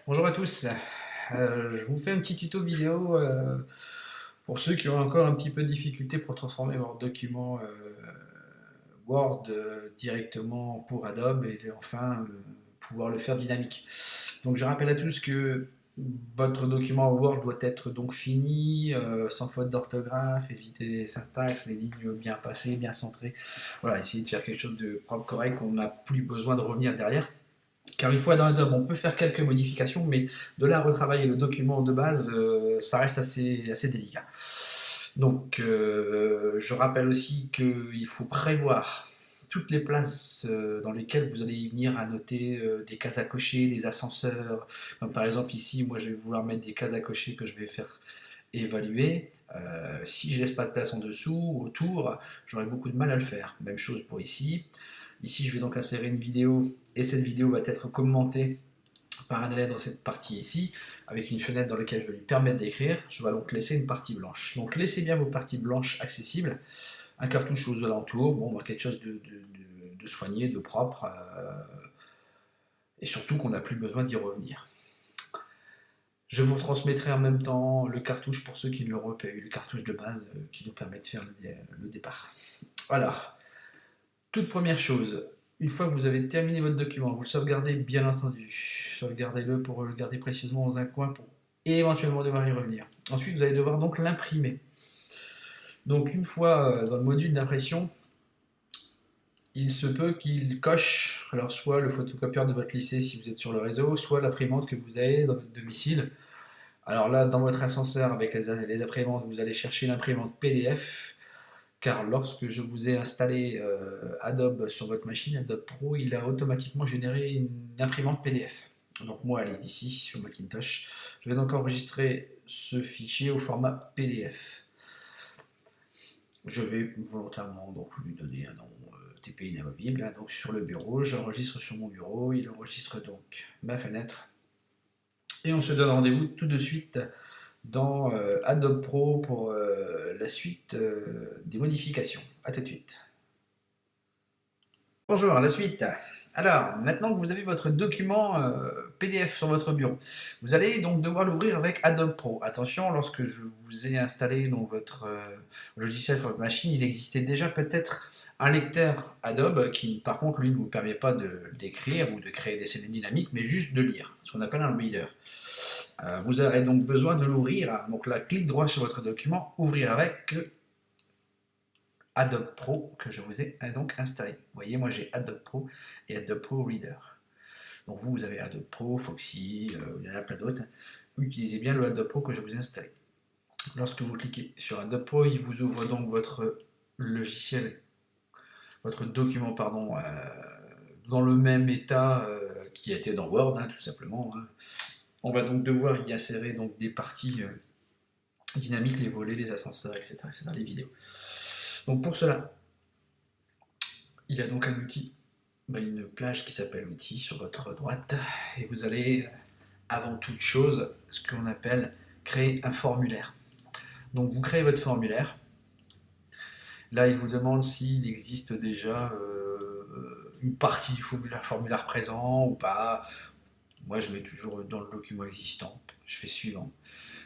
Bonjour à tous, je vous fais un petit tuto vidéo pour ceux qui ont encore un petit peu de difficulté pour transformer leur document Word directement pour Adobe et enfin pouvoir le faire dynamique. Donc je rappelle à tous que votre document Word doit être donc fini, sans faute d'orthographe, éviter les syntaxes, les lignes bien passées, bien centrées. Voilà, essayer de faire quelque chose de propre, correct, qu'on n'a plus besoin de revenir derrière. Car une fois dans Adobe, on peut faire quelques modifications, mais de là à retravailler le document de base, ça reste assez délicat. Donc, je rappelle aussi qu'il faut prévoir toutes les places dans lesquelles vous allez venir annoter des cases à cocher, des ascenseurs. Comme par exemple ici, moi je vais vouloir mettre des cases à cocher que je vais faire évaluer. Si je laisse pas de place en dessous, autour, j'aurai beaucoup de mal à le faire. Même chose pour ici. Ici, je vais donc insérer une vidéo et cette vidéo va être commentée par un élève dans cette partie ici, avec une fenêtre dans laquelle je vais lui permettre d'écrire. Je vais donc laisser une partie blanche. Donc laissez bien vos parties blanches accessibles. Un cartouche aux alentours, bon, quelque chose de soigné, de propre, et surtout qu'on n'a plus besoin d'y revenir. Je vous transmettrai en même temps le cartouche pour ceux qui ne l'auront pas eu, le cartouche de base qui nous permet de faire le départ. Alors, toute première chose, une fois que vous avez terminé votre document, vous le sauvegardez bien entendu. Sauvegardez-le pour le garder précieusement dans un coin pour éventuellement devoir y revenir. Ensuite, vous allez devoir donc l'imprimer. Donc une fois dans le module d'impression, il se peut qu'il coche alors soit le photocopieur de votre lycée si vous êtes sur le réseau, soit l'imprimante que vous avez dans votre domicile. Alors là, dans votre ascenseur avec les imprimantes, vous allez chercher l'imprimante PDF, car lorsque je vous ai installé Adobe sur votre machine, Adobe Pro, il a automatiquement généré une imprimante PDF. Donc moi, elle est ici sur Macintosh. Je vais donc enregistrer ce fichier au format PDF. Je vais volontairement donc lui donner un nom TP inamovible. Là, donc sur le bureau, j'enregistre sur mon bureau, il enregistre donc ma fenêtre. Et on se donne rendez-vous tout de suite dans Adobe Pro pour la suite des modifications. A tout de suite. Bonjour, la suite. Alors, maintenant que vous avez votre document PDF sur votre bureau, vous allez donc devoir l'ouvrir avec Adobe Pro. Attention, lorsque je vous ai installé dans votre logiciel sur votre machine, il existait déjà peut-être un lecteur Adobe qui, par contre, lui, ne vous permet pas d'écrire ou de créer des scènes dynamiques, mais juste de lire, ce qu'on appelle un reader. Vous aurez donc besoin de l'ouvrir. Donc là, clic droit sur votre document, ouvrir avec Adobe Pro que je vous ai donc installé. Vous voyez, moi j'ai Adobe Pro et Adobe Pro Reader. Donc vous avez Adobe Pro, Foxy, il y en a plein d'autres. Utilisez bien le Adobe Pro que je vous ai installé. Lorsque vous cliquez sur Adobe Pro, il vous ouvre donc votre logiciel, votre document, pardon, dans le même état qui était dans Word, tout simplement. On va donc devoir y insérer donc des parties dynamiques, les volets, les ascenseurs, etc., les vidéos. Donc pour cela, il y a donc un outil, une plage qui s'appelle outil sur votre droite, et vous allez, avant toute chose, ce qu'on appelle créer un formulaire. Donc vous créez votre formulaire. Là, il vous demande s'il existe déjà une partie du formulaire présent ou pas. Moi, je mets toujours dans le document existant. Je fais suivant.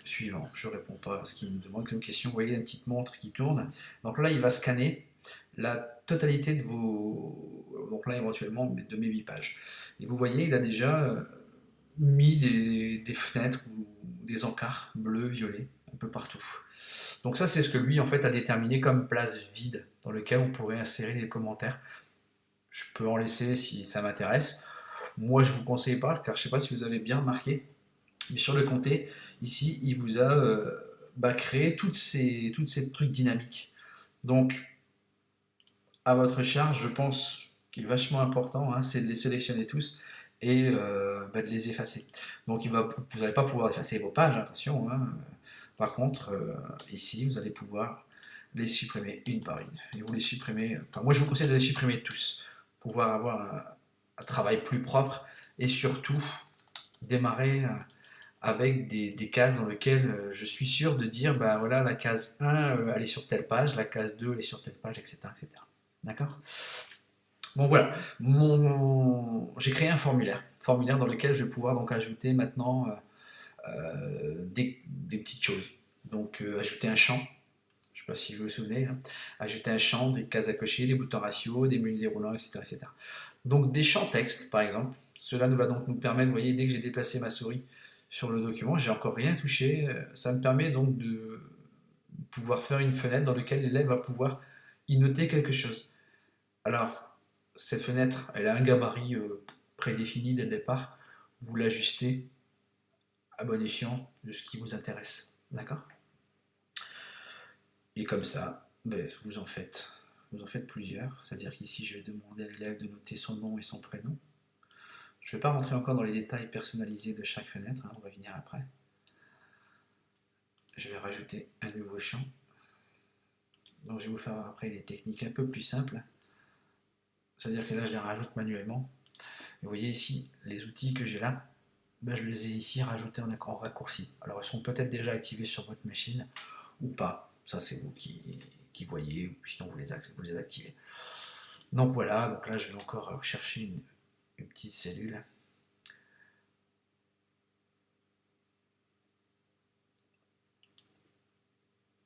Suivant. Je ne réponds pas à ce qu'il me demande comme question. Vous voyez une petite montre qui tourne. Donc là, il va scanner la totalité de vos... Donc là, éventuellement, de mes 8 pages. Et vous voyez, il a déjà mis des fenêtres ou des encarts bleus, violets, un peu partout. Donc ça, c'est ce que lui, en fait, a déterminé comme place vide dans lequel on pourrait insérer des commentaires. Je peux en laisser si ça m'intéresse. Moi, je ne vous conseille pas, car je ne sais pas si vous avez bien remarqué, mais sur le comté, ici, il vous a créé toutes ces trucs dynamiques. Donc, à votre charge, je pense qu'il est vachement important, c'est de les sélectionner tous et de les effacer. Donc, vous n'allez pas pouvoir effacer vos pages, attention. Par contre, ici, vous allez pouvoir les supprimer une par une. Et vous les supprimez, moi, je vous conseille de les supprimer tous pour pouvoir avoir un travail plus propre et surtout démarrer avec des cases dans lesquelles je suis sûr de dire, voilà, la case 1, elle est sur telle page, la case 2, elle est sur telle page, etc. etc. D'accord ? Bon voilà, j'ai créé un formulaire dans lequel je vais pouvoir donc ajouter maintenant des petites choses. Donc ajouter un champ, je ne sais pas si vous vous souvenez, hein. Ajouter un champ, des cases à cocher, des boutons ratio, des menus déroulants, etc., etc. Donc des champs texte, par exemple, cela va donc nous permettre, vous voyez, dès que j'ai déplacé ma souris sur le document, j'ai encore rien touché, ça me permet donc de pouvoir faire une fenêtre dans laquelle l'élève va pouvoir y noter quelque chose. Alors, cette fenêtre, elle a un gabarit prédéfini dès le départ, vous l'ajustez à bon escient de ce qui vous intéresse, d'accord? Et comme ça, ben, vous en faites plusieurs, c'est-à-dire qu'ici je vais demander à l'élève de noter son nom et son prénom. Je ne vais pas rentrer encore dans les détails personnalisés de chaque fenêtre, hein, on va venir après. Je vais rajouter un nouveau champ. Donc je vais vous faire après des techniques un peu plus simples. C'est-à-dire que là je les rajoute manuellement. Et vous voyez ici, les outils que j'ai là, ben, je les ai ici rajoutés en raccourci. Alors ils sont peut-être déjà activés sur votre machine ou pas. Ça c'est vous qui voyez, ou sinon vous les activez. Donc voilà, donc là je vais encore chercher une petite cellule.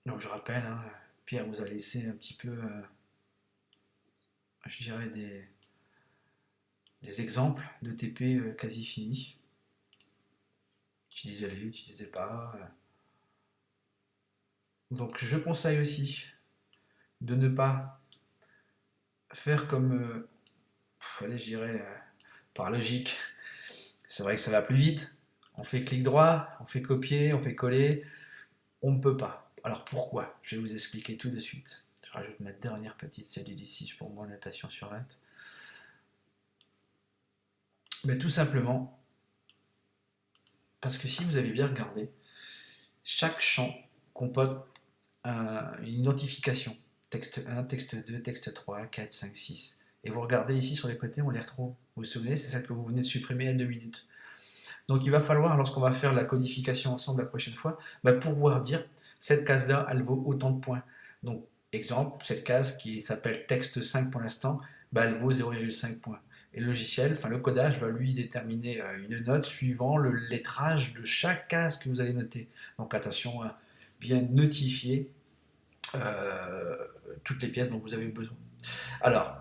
Donc je rappelle, hein, Pierre vous a laissé un petit peu, je dirais, des exemples de TP quasi finis. Utilisez-les, utilisez pas. Donc je conseille aussi de ne pas faire comme, allez, je dirais, par logique. C'est vrai que ça va plus vite. On fait clic droit, on fait copier, on fait coller. On ne peut pas. Alors pourquoi? Je vais vous expliquer tout de suite. Je rajoute ma dernière petite cellule ici pour moi, notation sur 20. Mais tout simplement parce que si vous avez bien regardé, chaque champ comporte une notification. Texte 1, texte 2, texte 3, 4, 5, 6. Et vous regardez ici sur les côtés, on les retrouve. Vous vous souvenez, c'est celle que vous venez de supprimer il y a 2 minutes. Donc il va falloir, lorsqu'on va faire la codification ensemble la prochaine fois, pouvoir dire cette case-là, elle vaut autant de points. Donc, exemple, cette case qui s'appelle texte 5 pour l'instant, elle vaut 0,5 points. Et le logiciel, enfin le codage, va lui déterminer une note suivant le lettrage de chaque case que vous allez noter. Donc attention à bien notifier euh, toutes les pièces dont vous avez besoin. Alors,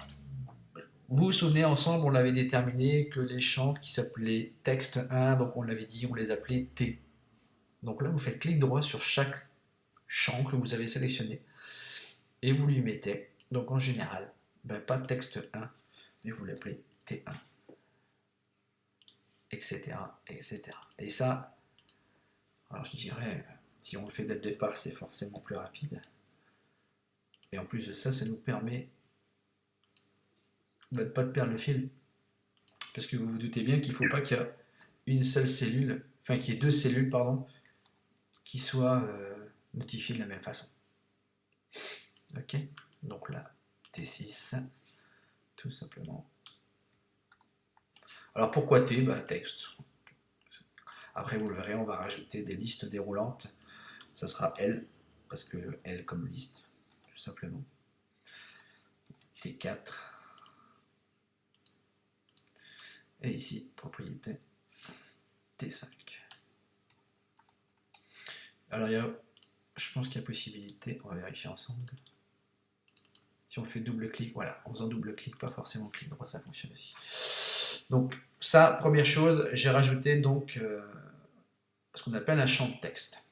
vous vous souvenez, ensemble, on l'avait déterminé que les champs qui s'appelaient texte 1, donc on l'avait dit, on les appelait T. Donc là, vous faites clic droit sur chaque champ que vous avez sélectionné et vous lui mettez, donc en général, pas texte 1, mais vous l'appelez T1, etc., etc. Et ça, alors je dirais, si on le fait dès le départ, c'est forcément plus rapide. Et en plus de ça, ça nous permet de pas de perdre le fil. Parce que vous vous doutez bien qu'il ne faut pas qu'il y ait une seule cellule, enfin qu'il y ait deux cellules, pardon, qui soient notifiées de la même façon. Ok? Donc là, T6, tout simplement. Alors pourquoi T? Texte. Après, vous le verrez, on va rajouter des listes déroulantes. Ça sera L, parce que L comme liste, tout simplement. T4. Et ici, propriété T5. Alors, je pense qu'il y a possibilité, on va vérifier ensemble. Si on fait double-clic, voilà, en faisant double-clic, pas forcément clic droit, ça fonctionne aussi. Donc, ça, première chose, j'ai rajouté donc ce qu'on appelle un champ de texte.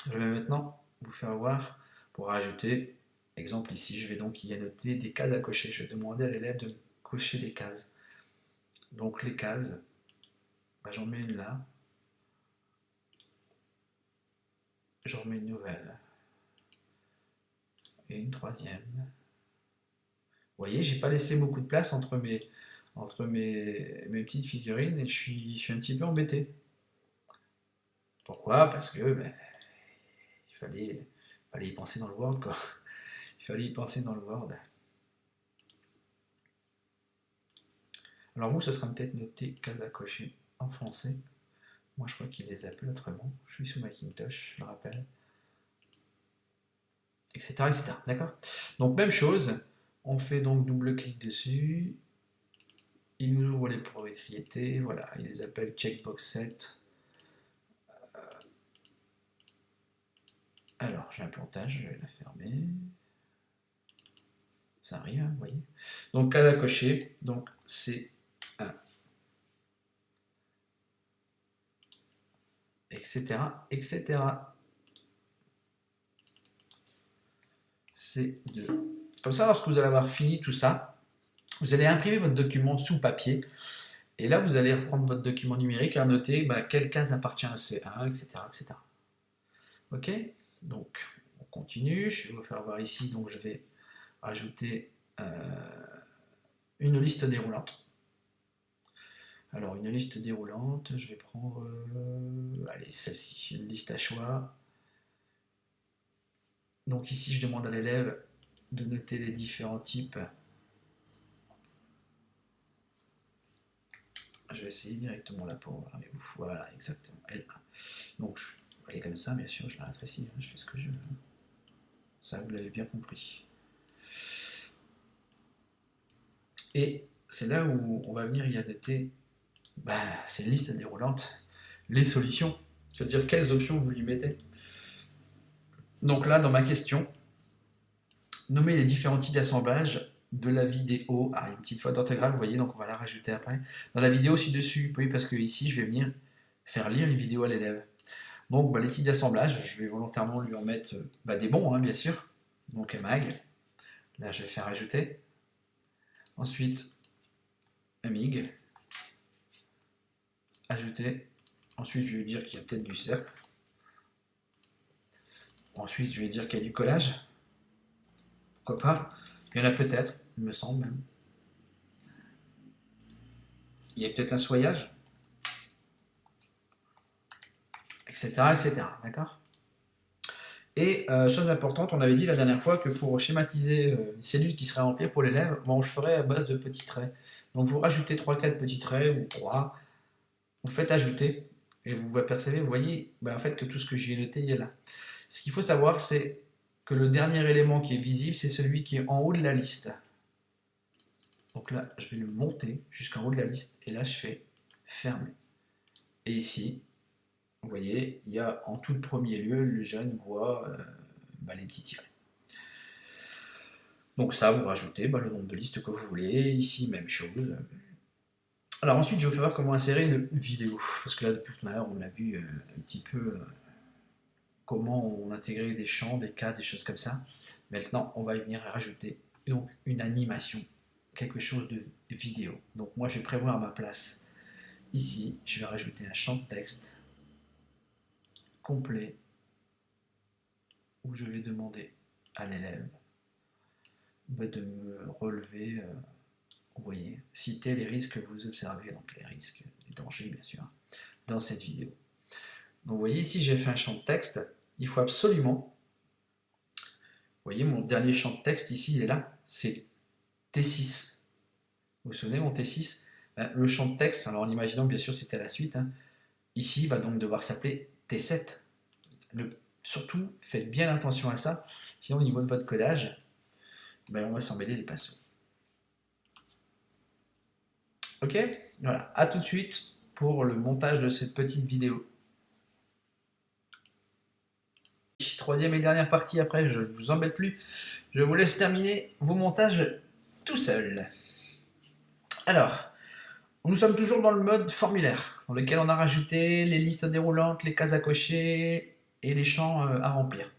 Je vais maintenant vous faire voir, pour rajouter, exemple ici, je vais donc y annoter des cases à cocher. Je vais demander à l'élève de cocher des cases. Donc les cases, j'en mets une là, j'en remets une nouvelle, et une troisième. Vous voyez, j'ai pas laissé beaucoup de place entre mes petites figurines et je suis un petit peu embêté. Pourquoi? Parce que il fallait y penser dans le Word, quoi. Il fallait y penser dans le Word. Alors vous, ce sera peut-être noté case à cocher en français. Moi, je crois qu'il les appelle autrement. Je suis sous Macintosh, je le rappelle. Etc. etc. D'accord? Donc, même chose. On fait donc double-clic dessus. Il nous ouvre les propriétés, voilà, il les appelle checkbox set. Alors, j'ai un plantage, je vais la fermer. Ça arrive, hein, vous voyez. Donc, case à cocher, donc c'est un, etc., etc. C'est 2. Comme ça, lorsque vous allez avoir fini tout ça, vous allez imprimer votre document sous papier. Et là, vous allez reprendre votre document numérique et noter quelle case appartient à C1, etc., etc. Ok? Donc, on continue. Je vais vous faire voir ici. Donc, je vais rajouter une liste déroulante. Alors, une liste déroulante, je vais prendre, allez, celle-ci, une liste à choix. Donc ici, je demande à l'élève de noter les différents types. Je vais essayer directement là pour avec vous. Voilà, exactement. L1. Donc, elle est comme ça, bien sûr, je la rétrécis, je fais ce que je veux. Ça, vous l'avez bien compris. Et c'est là où on va venir y annoter, c'est une liste déroulante, les solutions, c'est-à-dire quelles options vous lui mettez. Donc là, dans ma question, nommer les différents types d'assemblage de la vidéo. Ah, une petite faute d'orthographe, vous voyez, donc on va la rajouter après. Dans la vidéo ci-dessus, oui, parce que ici, je vais venir faire lire une vidéo à l'élève. Donc, les types d'assemblage, je vais volontairement lui en mettre des bons, hein, bien sûr. Donc, mag. Là, je vais faire ajouter. Ensuite, mig. Ajouter. Ensuite, je vais dire qu'il y a peut-être du cercle. Ensuite, je vais dire qu'il y a du collage. Pourquoi pas? Il y en a peut-être, il me semble même. Il y a peut-être un soyage, etc., etc. D'accord? Et chose importante, on avait dit la dernière fois que pour schématiser une cellule qui serait remplie pour l'élève, on le ferait à base de petits traits. Donc vous rajoutez 3-4 petits traits ou 3, vous faites ajouter, et vous apercevez, vous voyez en fait que tout ce que j'ai noté il est là. Ce qu'il faut savoir, c'est que le dernier élément qui est visible, c'est celui qui est en haut de la liste. Donc là, je vais le monter jusqu'en haut de la liste, et là je fais fermer. Et ici, vous voyez, il y a en tout premier lieu, le jeune voit les petits tirets. Donc ça, vous rajoutez le nombre de listes que vous voulez, ici même chose. Alors ensuite, je vais vous faire voir comment insérer une vidéo, parce que là, depuis tout à l'heure, on a vu un petit peu comment on intégrait des champs, des cas, des choses comme ça. Maintenant, on va y venir rajouter donc une animation, quelque chose de vidéo. Donc moi, je vais prévoir à ma place. Ici, je vais rajouter un champ de texte complet où je vais demander à l'élève de me relever, vous voyez, citer les risques que vous observez, donc les risques, les dangers bien sûr, dans cette vidéo. Donc vous voyez ici j'ai fait un champ de texte, il faut absolument, vous voyez mon dernier champ de texte ici il est là, c'est T6. Vous vous souvenez mon T6? Le champ de texte, alors en imaginant bien sûr c'était la suite, hein, ici va donc devoir s'appeler T7. Surtout faites bien attention à ça, sinon au niveau de votre codage, on va s'en mêler les pinceaux. Ok, voilà, à tout de suite pour le montage de cette petite vidéo. Troisième et dernière partie, après je ne vous embête plus, je vous laisse terminer vos montages tout seul. Alors, nous sommes toujours dans le mode formulaire, dans lequel on a rajouté les listes déroulantes, les cases à cocher et les champs à remplir.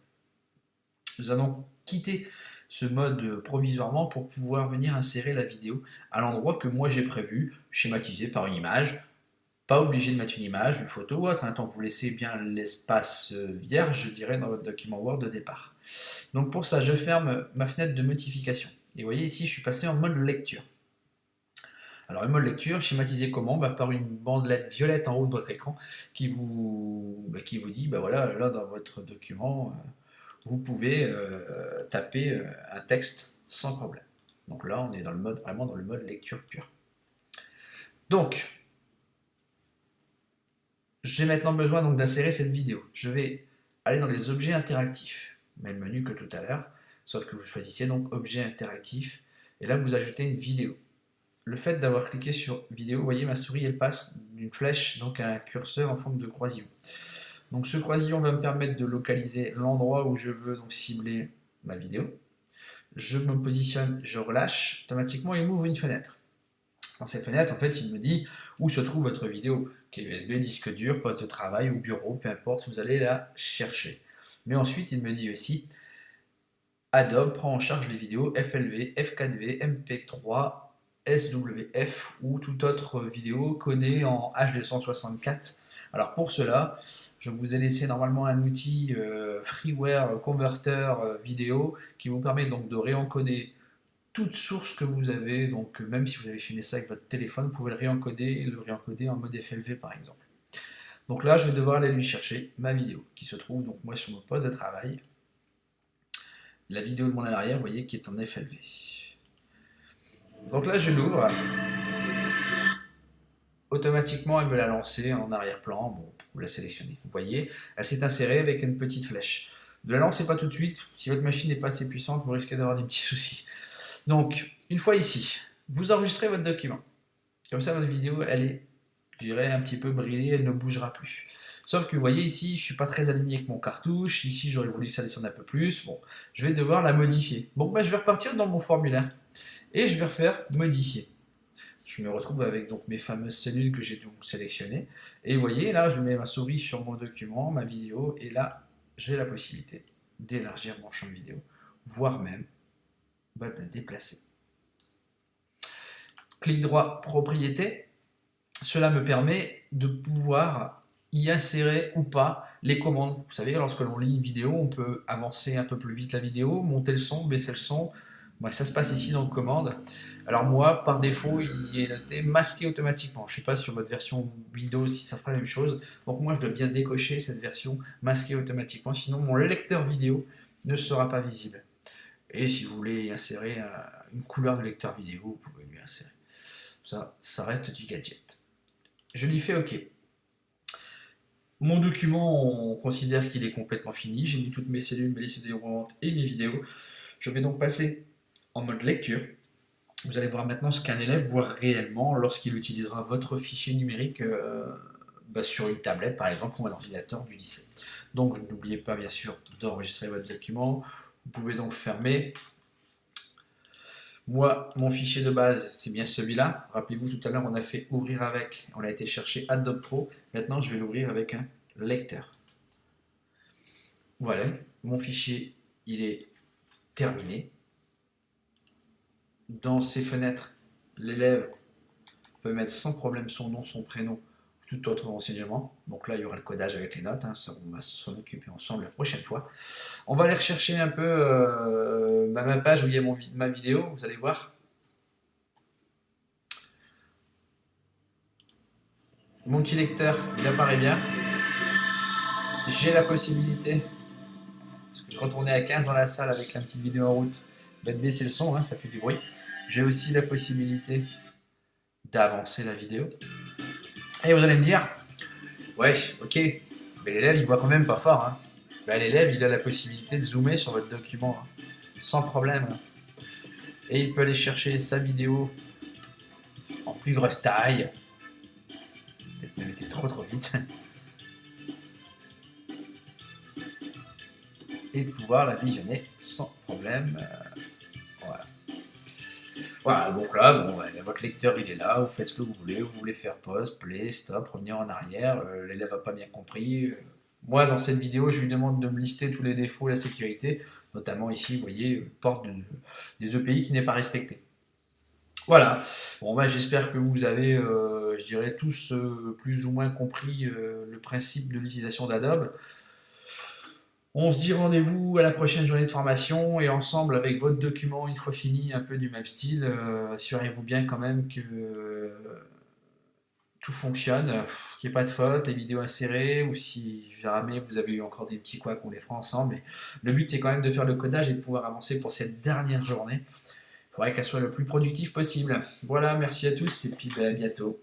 Nous allons quitter ce mode provisoirement pour pouvoir venir insérer la vidéo à l'endroit que moi j'ai prévu, schématisé par une image. Pas obligé de mettre une image, une photo ou autre, hein, tant que vous laissez bien l'espace vierge, je dirais, dans votre document Word de départ. Donc pour ça, je ferme ma fenêtre de notification. Et vous voyez ici, je suis passé en mode lecture. Alors le mode lecture, schématisé comment? Par une bandelette violette en haut de votre écran qui vous dit, voilà, là dans votre document, vous pouvez taper un texte sans problème. Donc là, on est dans le mode, vraiment dans le mode lecture pure. Donc, j'ai maintenant besoin d'insérer cette vidéo. Je vais aller dans les objets interactifs, même menu que tout à l'heure, sauf que vous choisissez donc objet interactif, et là vous ajoutez une vidéo. le fait d'avoir cliqué sur vidéo, vous voyez ma souris elle passe d'une flèche donc à un curseur en forme de croisillon. Donc ce croisillon va me permettre de localiser l'endroit où je veux donc cibler ma vidéo. Je me positionne, je relâche, automatiquement il m'ouvre une fenêtre. Dans cette fenêtre, en fait, il me dit où se trouve votre vidéo. Clé USB, disque dur, poste de travail ou bureau, peu importe, vous allez la chercher. Mais ensuite, il me dit aussi Adobe prend en charge les vidéos FLV, F4V, MP3, SWF ou toute autre vidéo codée en H264. Alors pour cela, je vous ai laissé normalement un outil freeware converter vidéo qui vous permet donc de réencoder toute source que vous avez, donc même si vous avez filmé ça avec votre téléphone, vous pouvez le réencoder en mode FLV par exemple. Donc là, je vais devoir aller lui chercher ma vidéo qui se trouve donc moi sur mon poste de travail. La vidéo de mon à l'arrière, vous voyez, qui est en FLV. Donc là, je l'ouvre. Automatiquement, elle me l'a lancée en arrière-plan. Bon, vous la sélectionnez. Vous voyez, elle s'est insérée avec une petite flèche. Ne la lancez pas tout de suite. Si votre machine n'est pas assez puissante, vous risquez d'avoir des petits soucis. Donc, une fois ici, vous enregistrez votre document. Comme ça, votre vidéo, elle est, je dirais, un petit peu bridée, elle ne bougera plus. Sauf que vous voyez ici, je ne suis pas très aligné avec mon cartouche. Ici, j'aurais voulu que ça descende un peu plus. Bon, je vais devoir la modifier. Bon, je vais repartir dans mon formulaire et je vais refaire modifier. Je me retrouve avec donc mes fameuses cellules que j'ai donc sélectionnées. Et vous voyez, là, je mets ma souris sur mon document, ma vidéo, et là, j'ai la possibilité d'élargir mon champ de vidéo, voire même de le déplacer. Clic droit, propriété. Cela me permet de pouvoir y insérer ou pas les commandes. Vous savez, lorsque l'on lit une vidéo, on peut avancer un peu plus vite la vidéo, monter le son, baisser le son. Bon, ça se passe ici dans commande. Alors moi, par défaut, il est noté masqué automatiquement. Je ne sais pas sur votre version Windows si ça fera la même chose. Donc moi, je dois bien décocher cette version masquée automatiquement. Sinon, mon lecteur vidéo ne sera pas visible. Et si vous voulez insérer une couleur de lecteur vidéo, vous pouvez lui insérer. Ça reste du gadget. Je lui fais OK. Mon document, on considère qu'il est complètement fini. J'ai mis toutes mes cellules, mes listes déroulantes et mes vidéos. Je vais donc passer en mode lecture. Vous allez voir maintenant ce qu'un élève voit réellement lorsqu'il utilisera votre fichier numérique sur une tablette par exemple ou un ordinateur du lycée. Donc n'oubliez pas bien sûr d'enregistrer votre document. Vous pouvez donc fermer. Moi, mon fichier de base, c'est bien celui-là. Rappelez-vous, tout à l'heure, on a fait ouvrir avec, on a été chercher Adobe Pro. Maintenant, je vais l'ouvrir avec un lecteur. Voilà, mon fichier, il est terminé. Dans ces fenêtres, l'élève peut mettre sans problème son nom, son prénom, tout autre renseignement. Donc là, il y aura le codage avec les notes. On va s'en occuper ensemble la prochaine fois. On va aller rechercher un peu ma page où il y a ma vidéo. Vous allez voir. Mon petit lecteur, il apparaît bien. J'ai la possibilité, parce que quand on est à 15 dans la salle avec la petite vidéo en route, de baisser le son, ça fait du bruit. J'ai aussi la possibilité d'avancer la vidéo. Et vous allez me dire, ouais, ok, mais l'élève il voit quand même pas fort. L'élève il a la possibilité de zoomer sur votre document sans problème. Et il peut aller chercher sa vidéo en plus grosse taille. Peut-être même été trop vite. Et pouvoir la visionner sans problème. Voilà, donc là, votre lecteur il est là, vous faites ce que vous voulez faire pause, play, stop, revenir en arrière, l'élève n'a pas bien compris. Moi, dans cette vidéo, je lui demande de me lister tous les défauts, la sécurité, notamment ici, vous voyez, porte des EPI qui n'est pas respectée. Voilà, bon, j'espère que vous avez, je dirais, tous plus ou moins compris le principe de l'utilisation d'Adobe. On se dit rendez-vous à la prochaine journée de formation et ensemble avec votre document, une fois fini, un peu du même style, assurez-vous bien quand même que tout fonctionne, qu'il n'y ait pas de faute, les vidéos insérées, ou si jamais vous avez eu encore des petits couacs, on les fera ensemble. Mais le but c'est quand même de faire le codage et de pouvoir avancer pour cette dernière journée. Il faudrait qu'elle soit le plus productive possible. Voilà, merci à tous et puis à bientôt.